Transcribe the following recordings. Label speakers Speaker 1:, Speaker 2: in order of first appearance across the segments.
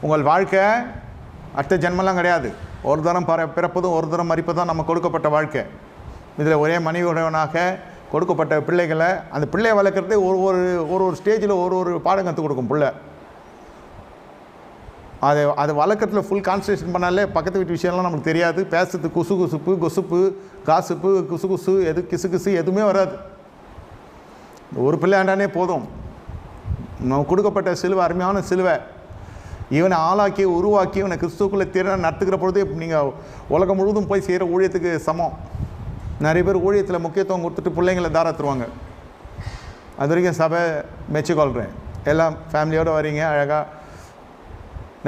Speaker 1: உங்கள் வாழ்க்கை அடுத்த ஜென்மெல்லாம் கிடையாது. ஒரு தரம் பிறப்பதும் ஒரு தரம் மறிப்பதும் நம்ம கொடுக்கப்பட்ட வாழ்க்கை. இதில் ஒரே மனைவியுடனாக கொடுக்கப்பட்ட பிள்ளைகளை, அந்த பிள்ளையை வளர்க்குறதே ஒரு ஸ்டேஜில் ஒரு பாடம் கற்றுக் கொடுக்கும் பிள்ளை. அதை வளர்க்குறதுல ஃபுல் கான்சன்ட்ரேஷன் பண்ணாலே பக்கத்து வீட்டு விஷயம்லாம் நமக்கு தெரியாது. பேசுறது கொசுப்பு காசுப்பு குசு கிசு எதுவுமே வராது. ஒரு பிள்ளையாண்டானே போதும். நம்ம கொடுக்கப்பட்ட சிலுவை அருமையான சிலுவை. இவனை ஆளாக்கி உருவாக்கி இவனை கிறிஸ்துக்குள்ளே திறனை நடத்துக்கிற பொழுது நீங்கள் உலகம் முழுவதும் போய் செய்கிற ஊழியத்துக்கு சமம். நிறைய பேர் ஊழியத்தில் முக்கியத்துவம் கொடுத்துட்டு பிள்ளைங்களை தாராத்துருவாங்க. அது வரைக்கும் சபை மெச்சுக்கொள்கிறேன். எல்லாம் ஃபேமிலியோடு வரீங்க, அழகாக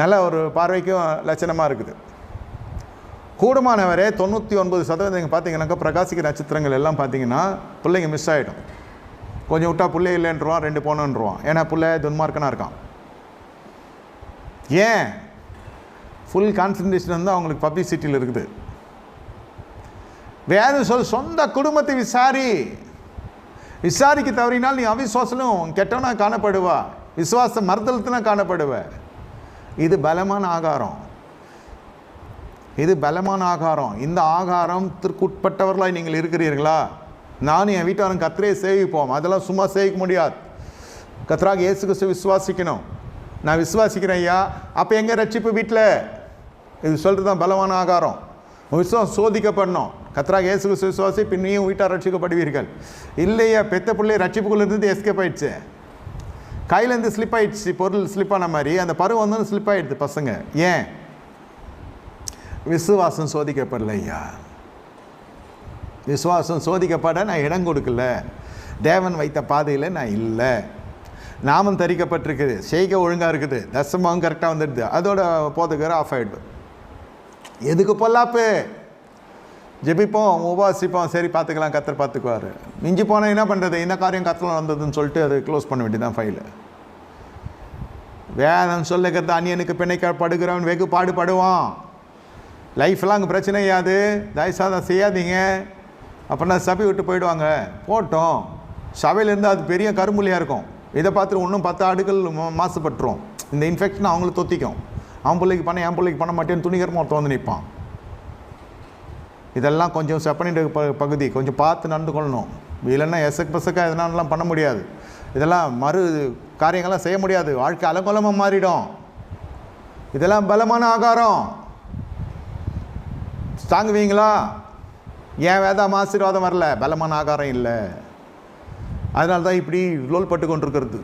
Speaker 1: நல்ல ஒரு பார்வைக்கும் லட்சணமாக இருக்குது. கூடுமானவரே 99% நீங்கள் பார்த்தீங்கன்னாக்கா பிரகாசிக்க நட்சத்திரங்கள் எல்லாம் பார்த்தீங்கன்னா பிள்ளைங்க மிஸ் ஆகிடும். கொஞ்சம் விட்டா பிள்ளை இல்லைன்றான், 2 போனோன்றான். ஏன்னா பிள்ளை துன்மார்க்கனாக இருக்கான். ஏன்? ஃபுல் கான்சன்ட்ரேஷன் வந்து அவங்களுக்கு பப்ளிசிட்டியில் இருக்குது. வேதம் சொந்த குடும்பத்தை விசாரிக்க தவறினால் நீ அவிசுவாசலும் கெட்டவனா காணப்படுவா, விசுவாசம் மறுதலுத்துனா காணப்படுவ. இது பலமான ஆகாரம். இந்த ஆகாரத்திற்குட்பட்டவர்களாய் நீங்கள் இருக்கிறீர்களா? நானும் என் வீட்டாரும் கர்த்தரை சேவிப்போம். அதெல்லாம் சும்மா சேவிக்க முடியாது. கர்த்தராக இயேசு கிறிஸ்துவை விசுவாசிக்கணும். நான் விசுவாசிக்கிறேன் ஐயா, அப்போ எங்கே ரட்சிப்பு? வீட்டில். இது சொல்கிறது தான் பலமான ஆகாரம். விசுவாசம் சோதிக்கப்படணும். கர்த்தராக இயேசு கிறிஸ்துவை விசுவாசி, பின்னையும் வீட்டார் ரட்சிக்கப்படுவீர்கள். இல்லையா, பெத்த பிள்ளை ரட்சிப்புக்குள்ளே இருந்து எஸ்கேப் ஆயிடுச்சு. கையிலேருந்து ஸ்லிப் ஆகிடுச்சு. பொருள் ஸ்லிப்பான மாதிரி அந்த பருவம் வந்து ஸ்லிப் ஆகிடுது பசங்க. ஏன்? விசுவாசம் சோதிக்கப்படல ஐயா. விசுவாசம் சோதிக்கப்பட நான் இடம் கொடுக்கல. தேவன் வைத்த பாதையில் நான் இல்லை. நாமம் தரிக்கப்பட்டிருக்குது, செய்கை ஒழுங்காக இருக்குது, தசமாவும் கரெக்டாக வந்துடுது. அதோட போதுக்கிற ஆஃப் ஆகிடுது. எதுக்கு பொல்லாப்பு? ஜெபிப்போம், உபாசிப்போம், சரி பார்த்துக்கலாம், கர்த்தர் பார்த்துக்குவார். மிஞ்சி போனால் என்ன பண்ணுறது? என்ன காரியம் கர்த்தர் வந்ததுன்னு சொல்லிட்டு அதை க்ளோஸ் பண்ண வேண்டியதான் ஃபைலு. வேதம் சொல்லுகிறது அந்நியனுக்கு பிணைக்கப்படுகிறவன் வெகு பாடுபடுவான். லைஃப்லாம் அங்கே பிரச்சனையாது. தயவுசாதம் செய்யாதீங்க. அப்படின்னா சபை விட்டு போயிடுவாங்க. போட்டோம். சபையிலேருந்து அது பெரிய கரும்புலியாக இருக்கும். இதை பார்த்துட்டு இன்னும் 10 ஆடுகள் மாசுபட்டுரும். இந்த இன்ஃபெக்ஷன் அவங்கள தொத்திக்கும். அவன் பிள்ளைக்கு பண்ண என் பிள்ளைக்கு பண்ண மாட்டேன்னு துணிகரமாக ஒருத்தன் வந்து நிற்பான். இதெல்லாம் கொஞ்சம் செப்பனிட்டு பகுதி, கொஞ்சம் பார்த்து நடந்து கொள்ளணும். இல்லைன்னா பசக்கா எதனாலாம் பண்ண முடியாது. இதெல்லாம் காரியங்கள்லாம் செய்ய முடியாது. வாழ்க்கை அலங்கோலமாக மாறிடும். இதெல்லாம் பலமான ஆகாரம். தாங்குவீங்களா? ஏன் வேதாம் ஆசீர்வாதம் வரல? பலமான ஆகாரம் இல்லை. அதனால தான் இப்படி லோல் பட்டு கொண்டிருக்கிறது.